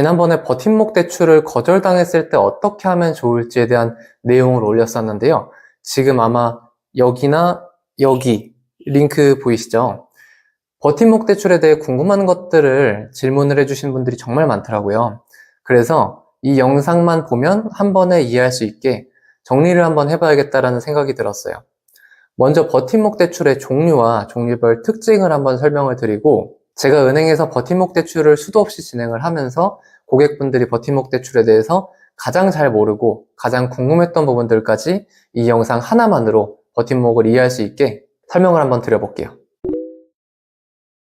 지난번에 버팀목 대출을 거절당했을 때 어떻게 하면 좋을지에 대한 내용을 올렸었는데요. 지금 아마 여기나 여기 링크 보이시죠? 버팀목 대출에 대해 궁금한 것들을 질문을 해주신 분들이 정말 많더라고요. 그래서 이 영상만 보면 한 번에 이해할 수 있게 정리를 한번 해봐야겠다라는 생각이 들었어요. 먼저 버팀목 대출의 종류와 종류별 특징을 한번 설명을 드리고, 제가 은행에서 버팀목 대출을 수도 없이 진행을 하면서 고객분들이 버팀목 대출에 대해서 가장 잘 모르고 가장 궁금했던 부분들까지 이 영상 하나만으로 버팀목을 이해할 수 있게 설명을 한번 드려볼게요.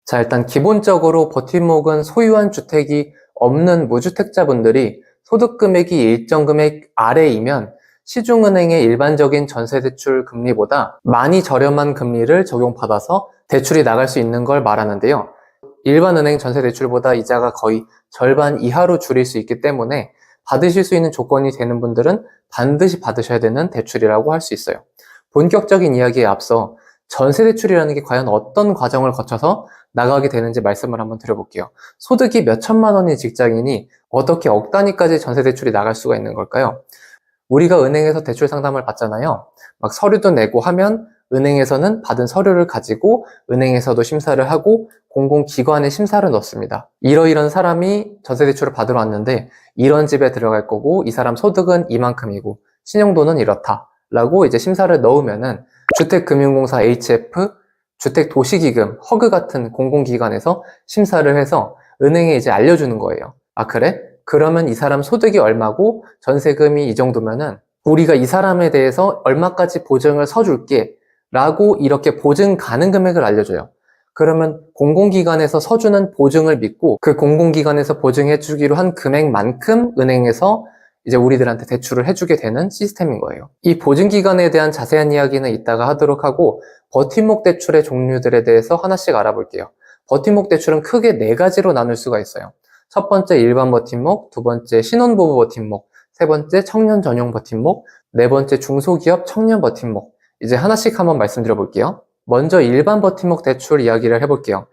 자, 일단 기본적으로 버팀목은 소유한 주택이 없는 무주택자분들이 소득 금액이 일정 금액 아래이면 시중은행의 일반적인 전세대출 금리보다 많이 저렴한 금리를 적용받아서 대출이 나갈 수 있는 걸 말하는데요. 일반 은행 전세대출보다 이자가 거의 절반 이하로 줄일 수 있기 때문에 받으실 수 있는 조건이 되는 분들은 반드시 받으셔야 되는 대출이라고 할 수 있어요. 본격적인 이야기에 앞서 전세대출이라는 게 과연 어떤 과정을 거쳐서 나가게 되는지 말씀을 한번 드려볼게요. 소득이 몇 천만 원의 직장인이 어떻게 억 단위까지 전세대출이 나갈 수가 있는 걸까요? 우리가 은행에서 대출 상담을 받잖아요. 막 서류도 내고 하면 은행에서는 받은 서류를 가지고 은행에서도 심사를 하고 공공기관에 심사를 넣습니다. 이러이런 사람이 전세대출을 받으러 왔는데 이런 집에 들어갈 거고 이 사람 소득은 이만큼이고 신용도는 이렇다 라고 이제 심사를 넣으면은 주택금융공사 HF, 주택도시기금, 허그 같은 공공기관에서 심사를 해서 은행에 이제 알려주는 거예요. 아, 그래? 그러면 이 사람 소득이 얼마고 전세금이 이 정도면은 우리가 이 사람에 대해서 얼마까지 보증을 서줄게 라고 이렇게 보증 가능 금액을 알려줘요. 그러면 공공기관에서 서주는 보증을 믿고 그 공공기관에서 보증해 주기로 한 금액만큼 은행에서 이제 우리들한테 대출을 해주게 되는 시스템인 거예요. 이 보증기간에 대한 자세한 이야기는 이따가 하도록 하고 버팀목 대출의 종류들에 대해서 하나씩 알아볼게요. 버팀목 대출은 크게 4가지로 나눌 수가 있어요. 첫 번째 일반 버팀목, 두 번째 신혼부부 버팀목, 세 번째 청년 전용 버팀목, 네 번째 중소기업 청년 버팀목. 이제 하나씩 한번 말씀드려 볼게요. 먼저 일반 버팀목 대출 이야기를 해볼게요.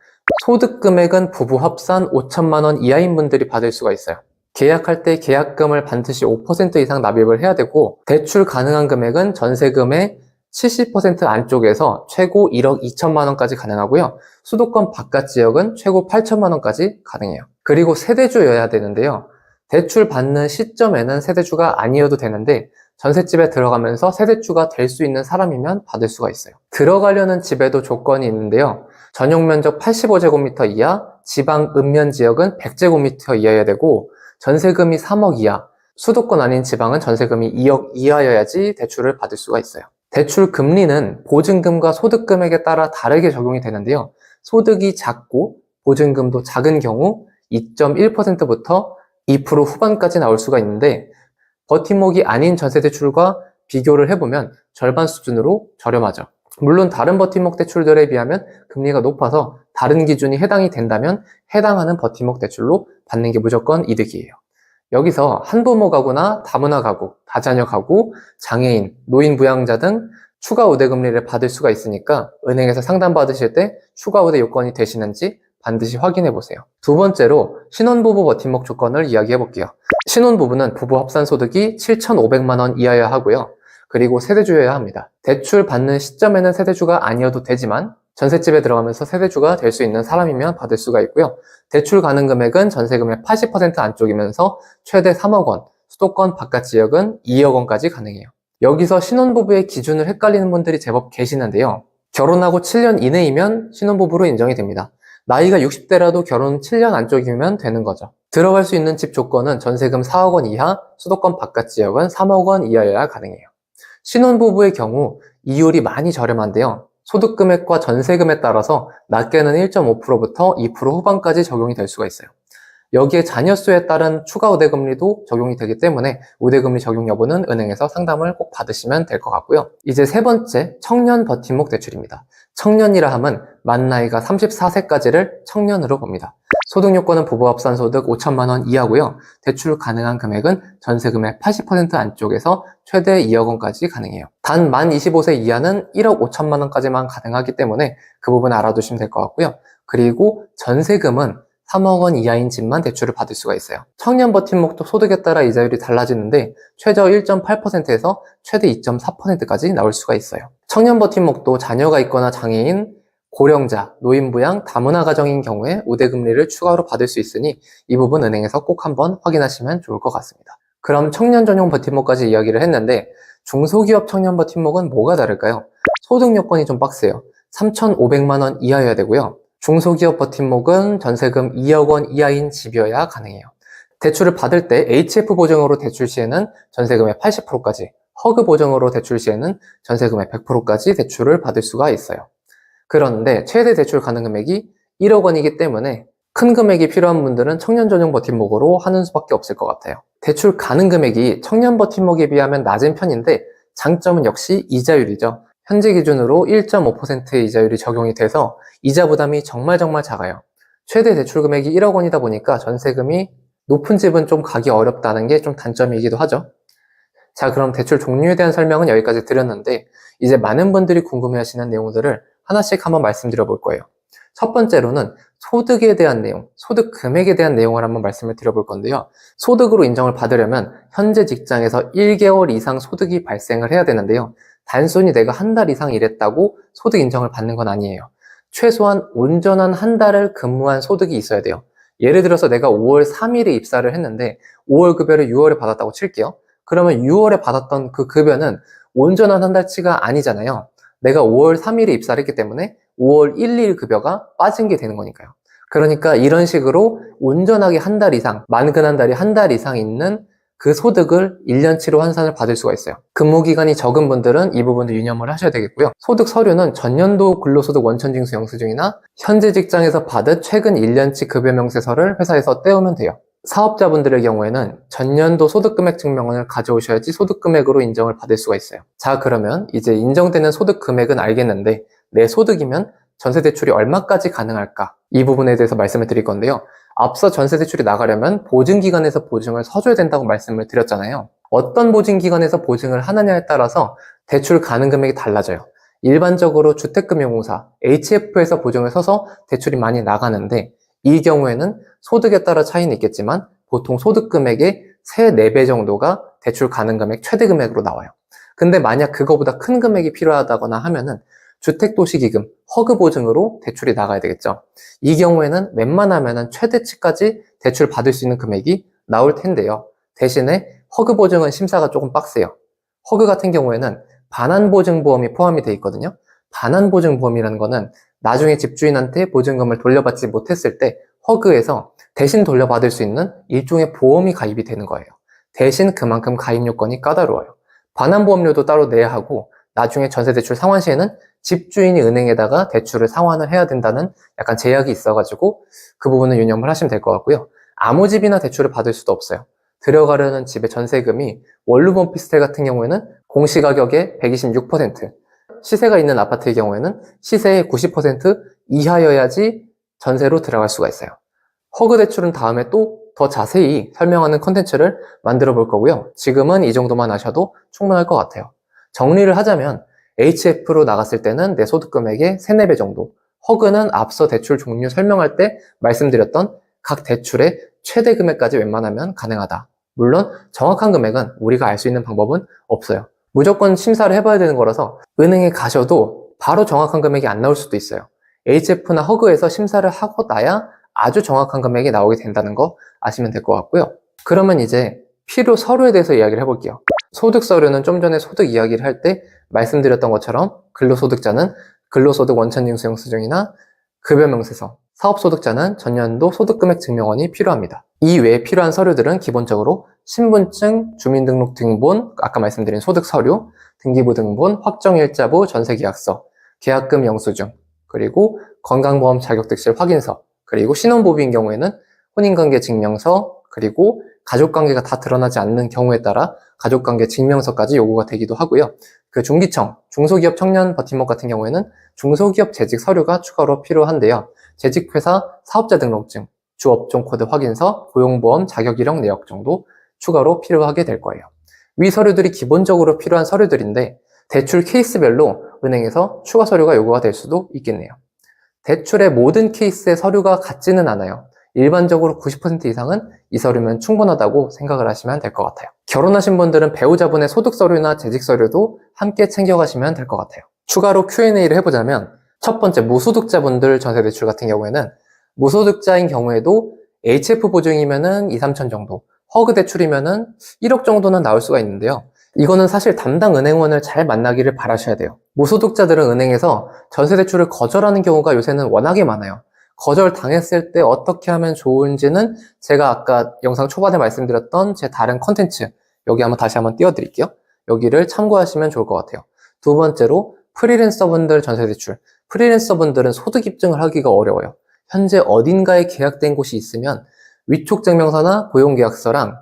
소득 금액은 부부 합산 5천만 원 이하인 분들이 받을 수가 있어요. 계약할 때 계약금을 반드시 5% 이상 납입을 해야 되고 대출 가능한 금액은 전세금의 70% 안쪽에서 최고 1억 2천만 원까지 가능하고요. 수도권 바깥 지역은 최고 8천만 원까지 가능해요. 그리고 세대주여야 되는데요. 대출 받는 시점에는 세대주가 아니어도 되는데 전셋집에 들어가면서 세대주가 될 수 있는 사람이면 받을 수가 있어요. 들어가려는 집에도 조건이 있는데요. 전용 면적 85제곱미터 이하, 지방 읍면 지역은 100제곱미터 이하여야 되고 전세금이 3억 이하, 수도권 아닌 지방은 전세금이 2억 이하여야지 대출을 받을 수가 있어요. 대출 금리는 보증금과 소득 금액에 따라 다르게 적용이 되는데요. 소득이 작고 보증금도 작은 경우 2.1%부터 2% 후반까지 나올 수가 있는데 버팀목이 아닌 전세대출과 비교를 해보면 절반 수준으로 저렴하죠. 물론 다른 버팀목 대출들에 비하면 금리가 높아서 다른 기준이 해당이 된다면 해당하는 버팀목 대출로 받는 게 무조건 이득이에요. 여기서 한부모 가구나 다문화 가구, 다자녀 가구, 장애인, 노인 부양자 등 추가 우대 금리를 받을 수가 있으니까 은행에서 상담 받으실 때 추가 우대 요건이 되시는지 반드시 확인해 보세요. 두 번째로 신혼부부 버팀목 조건을 이야기해 볼게요. 신혼부부는 부부 합산 소득이 7,500만 원 이하여야 하고요. 그리고 세대주여야 합니다. 대출 받는 시점에는 세대주가 아니어도 되지만 전셋집에 들어가면서 세대주가 될 수 있는 사람이면 받을 수가 있고요. 대출 가능 금액은 전세금의 80% 안쪽이면서 최대 3억 원, 수도권 바깥 지역은 2억 원까지 가능해요. 여기서 신혼부부의 기준을 헷갈리는 분들이 제법 계시는데요. 결혼하고 7년 이내이면 신혼부부로 인정이 됩니다. 나이가 60대라도 결혼 7년 안쪽이면 되는 거죠. 들어갈 수 있는 집 조건은 전세금 4억 원 이하, 수도권 바깥 지역은 3억 원 이하여야 가능해요. 신혼부부의 경우 이율이 많이 저렴한데요. 소득 금액과 전세금에 따라서 낮게는 1.5%부터 2% 후반까지 적용이 될 수가 있어요. 여기에 자녀 수에 따른 추가 우대금리도 적용이 되기 때문에 우대금리 적용 여부는 은행에서 상담을 꼭 받으시면 될 것 같고요. 이제 세 번째, 청년 버팀목 대출입니다. 청년이라 함은 만 나이가 34세까지를 청년으로 봅니다. 소득 요건은 부부 합산 소득 5천만 원 이하고요. 대출 가능한 금액은 전세금의 80% 안쪽에서 최대 2억 원까지 가능해요. 단 만 25세 이하는 1억 5천만 원까지만 가능하기 때문에 그 부분 알아두시면 될 것 같고요. 그리고 전세금은 3억 원 이하인 집만 대출을 받을 수가 있어요. 청년 버팀목도 소득에 따라 이자율이 달라지는데 최저 1.8%에서 최대 2.4%까지 나올 수가 있어요. 청년 버팀목도 자녀가 있거나 장애인, 고령자, 노인부양, 다문화 가정인 경우에 우대금리를 추가로 받을 수 있으니 이 부분 은행에서 꼭 한번 확인하시면 좋을 것 같습니다. 그럼 청년 전용 버팀목까지 이야기를 했는데 중소기업 청년 버팀목은 뭐가 다를까요? 소득 요건이 좀 빡세요. 3,500만 원 이하여야 되고요. 중소기업 버팀목은 전세금 2억 원 이하인 집이어야 가능해요. 대출을 받을 때 HF 보증으로 대출 시에는 전세금의 80%까지, 허그 보증으로 대출 시에는 전세금의 100%까지 대출을 받을 수가 있어요. 그런데 최대 대출 가능 금액이 1억 원이기 때문에 큰 금액이 필요한 분들은 청년 전용 버팀목으로 하는 수밖에 없을 것 같아요. 대출 가능 금액이 청년 버팀목에 비하면 낮은 편인데 장점은 역시 이자율이죠. 현재 기준으로 1.5%의 이자율이 적용이 돼서 이자 부담이 정말 작아요. 최대 대출 금액이 1억 원이다 보니까 전세금이 높은 집은 좀 가기 어렵다는 게 좀 단점이기도 하죠. 자, 그럼 대출 종류에 대한 설명은 여기까지 드렸는데 이제 많은 분들이 궁금해하시는 내용들을 하나씩 한번 말씀드려 볼 거예요. 첫 번째로는 소득에 대한 내용, 소득 금액에 대한 내용을 한번 말씀을 드려볼 건데요. 소득으로 인정을 받으려면 현재 직장에서 1개월 이상 소득이 발생을 해야 되는데요. 단순히 내가 한 달 이상 일했다고 소득 인정을 받는 건 아니에요. 최소한 온전한 한 달을 근무한 소득이 있어야 돼요. 예를 들어서 내가 5월 3일에 입사를 했는데 5월 급여를 6월에 받았다고 칠게요. 그러면 6월에 받았던 그 급여는 온전한 한 달치가 아니잖아요. 내가 5월 3일에 입사를 했기 때문에 5월 1, 2일 급여가 빠진 게 되는 거니까요. 그러니까 이런 식으로 온전하게 한 달 이상, 만근 한 달이 한 달 이상 있는 그 소득을 1년치로 환산을 받을 수가 있어요. 근무기간이 적은 분들은 이 부분도 유념을 하셔야 되겠고요. 소득 서류는 전년도 근로소득 원천징수 영수증이나 현재 직장에서 받은 최근 1년치 급여 명세서를 회사에서 떼오면 돼요. 사업자분들의 경우에는 전년도 소득금액 증명원을 가져오셔야지 소득금액으로 인정을 받을 수가 있어요. 자, 그러면 이제 인정되는 소득금액은 알겠는데 내 소득이면 전세대출이 얼마까지 가능할까? 이 부분에 대해서 말씀을 드릴 건데요. 앞서 전세대출이 나가려면 보증기관에서 보증을 서줘야 된다고 말씀을 드렸잖아요. 어떤 보증기관에서 보증을 하느냐에 따라서 대출 가능 금액이 달라져요. 일반적으로 주택금융공사, HF에서 보증을 서서 대출이 많이 나가는데 이 경우에는 소득에 따라 차이는 있겠지만 보통 소득금액의 3, 4배 정도가 대출 가능 금액 최대 금액으로 나와요. 근데 만약 그거보다 큰 금액이 필요하다거나 하면은 주택도시기금, 허그보증으로 대출이 나가야 되겠죠. 이 경우에는 웬만하면 최대치까지 대출 받을 수 있는 금액이 나올 텐데요. 대신에 허그보증은 심사가 조금 빡세요. 허그 같은 경우에는 반환보증보험이 포함이 되어 있거든요. 반환보증보험이라는 거는 나중에 집주인한테 보증금을 돌려받지 못했을 때 허그에서 대신 돌려받을 수 있는 일종의 보험이 가입이 되는 거예요. 대신 그만큼 가입 요건이 까다로워요. 반환보험료도 따로 내야 하고 나중에 전세대출 상환 시에는 집주인이 은행에다가 대출을 상환을 해야 된다는 약간 제약이 있어가지고 그 부분은 유념을 하시면 될 것 같고요. 아무 집이나 대출을 받을 수도 없어요. 들어가려는 집의 전세금이 원룸 오피스텔 같은 경우에는 공시가격의 126%, 시세가 있는 아파트의 경우에는 시세의 90% 이하여야지 전세로 들어갈 수가 있어요. 허그 대출은 다음에 또 더 자세히 설명하는 컨텐츠를 만들어 볼 거고요. 지금은 이 정도만 아셔도 충분할 것 같아요. 정리를 하자면 HF로 나갔을 때는 내 소득금액의 3, 4배 정도, 허그는 앞서 대출 종류 설명할 때 말씀드렸던 각 대출의 최대 금액까지 웬만하면 가능하다. 물론 정확한 금액은 우리가 알 수 있는 방법은 없어요. 무조건 심사를 해봐야 되는 거라서 은행에 가셔도 바로 정확한 금액이 안 나올 수도 있어요. HF나 허그에서 심사를 하고 나야 아주 정확한 금액이 나오게 된다는 거 아시면 될 것 같고요. 그러면 이제 필요 서류에 대해서 이야기를 해볼게요. 소득 서류는 좀 전에 소득 이야기를 할 때 말씀드렸던 것처럼 근로소득자는 근로소득 원천징수 영수증이나 급여명세서, 사업소득자는 전년도 소득금액 증명원이 필요합니다. 이 외에 필요한 서류들은 기본적으로 신분증, 주민등록등본, 아까 말씀드린 소득 서류, 등기부 등본, 확정일자부, 전세계약서, 계약금 영수증, 그리고 건강보험 자격득실 확인서, 그리고 신혼부부인 경우에는 혼인관계 증명서, 그리고 가족관계가 다 드러나지 않는 경우에 따라 가족관계 증명서까지 요구가 되기도 하고요. 그 중기청, 중소기업 청년 버팀목 같은 경우에는 중소기업 재직 서류가 추가로 필요한데요. 재직회사 사업자 등록증, 주업종 코드 확인서, 고용보험 자격이력 내역 정도 추가로 필요하게 될 거예요. 위 서류들이 기본적으로 필요한 서류들인데 대출 케이스별로 은행에서 추가 서류가 요구가 될 수도 있겠네요. 대출의 모든 케이스의 서류가 같지는 않아요. 일반적으로 90% 이상은 이 서류면 충분하다고 생각을 하시면 될 것 같아요. 결혼하신 분들은 배우자분의 소득 서류나 재직 서류도 함께 챙겨가시면 될 것 같아요. 추가로 Q&A를 해보자면 첫 번째, 무소득자분들 전세대출 같은 경우에는 무소득자인 경우에도 HF 보증이면은 2, 3천 정도, 허그 대출이면은 1억 정도는 나올 수가 있는데요. 이거는 사실 담당 은행원을 잘 만나기를 바라셔야 돼요. 무소득자들은 은행에서 전세대출을 거절하는 경우가 요새는 워낙에 많아요. 거절 당했을 때 어떻게 하면 좋은지는 제가 아까 영상 초반에 말씀드렸던 제 다른 컨텐츠, 여기 한번 다시 한번 띄워드릴게요. 여기를 참고하시면 좋을 것 같아요. 두 번째로 프리랜서분들 전세대출. 프리랜서분들은 소득 입증을 하기가 어려워요. 현재 어딘가에 계약된 곳이 있으면 위촉 증명서나 고용계약서랑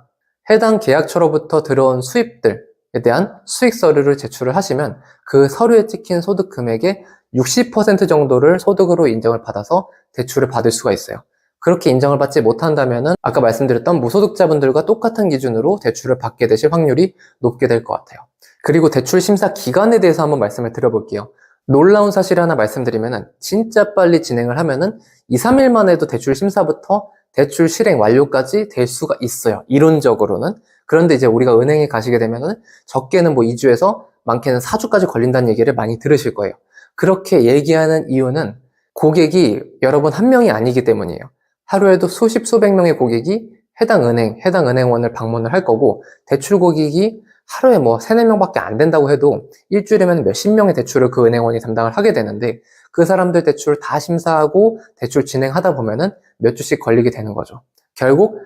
해당 계약처로부터 들어온 수입들에 대한 수익 서류를 제출을 하시면 그 서류에 찍힌 소득 금액의 60% 정도를 소득으로 인정을 받아서 대출을 받을 수가 있어요. 그렇게 인정을 받지 못한다면 아까 말씀드렸던 무소득자분들과 똑같은 기준으로 대출을 받게 되실 확률이 높게 될 것 같아요. 그리고 대출 심사 기간에 대해서 한번 말씀을 드려볼게요. 놀라운 사실 하나 말씀드리면은 진짜 빨리 진행을 하면은 2, 3일 만에도 대출 심사부터 대출 실행 완료까지 될 수가 있어요. 이론적으로는. 그런데 이제 우리가 은행에 가시게 되면은 적게는 뭐 2주에서 많게는 4주까지 걸린다는 얘기를 많이 들으실 거예요. 그렇게 얘기하는 이유는 고객이 여러분 한 명이 아니기 때문이에요. 하루에도 수십, 수백 명의 고객이 해당 은행, 해당 은행원을 방문을 할 거고 대출 고객이 하루에 뭐 3, 4명밖에 안 된다고 해도 일주일이면 몇십 명의 대출을 그 은행원이 담당을 하게 되는데 그 사람들 대출을 다 심사하고 대출 진행하다 보면은 몇 주씩 걸리게 되는 거죠. 결국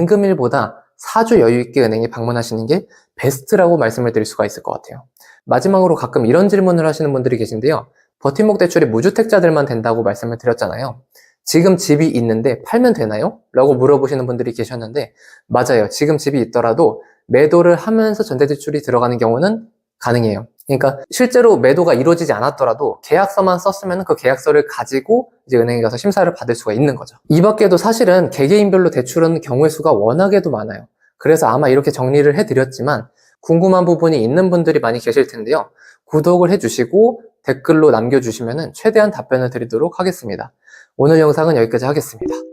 잔금일보다 4주 여유 있게 은행에 방문하시는 게 베스트라고 말씀을 드릴 수가 있을 것 같아요. 마지막으로 가끔 이런 질문을 하시는 분들이 계신데요. 버팀목 대출이 무주택자들만 된다고 말씀을 드렸잖아요. 지금 집이 있는데 팔면 되나요? 라고 물어보시는 분들이 계셨는데 맞아요. 지금 집이 있더라도 매도를 하면서 전세대출이 들어가는 경우는 가능해요. 그러니까 실제로 매도가 이루어지지 않았더라도 계약서만 썼으면 그 계약서를 가지고 이제 은행에 가서 심사를 받을 수가 있는 거죠. 이 밖에도 사실은 개개인별로 대출은 경우의 수가 워낙에도 많아요. 그래서 아마 이렇게 정리를 해드렸지만 궁금한 부분이 있는 분들이 많이 계실 텐데요. 구독을 해주시고 댓글로 남겨주시면 최대한 답변을 드리도록 하겠습니다. 오늘 영상은 여기까지 하겠습니다.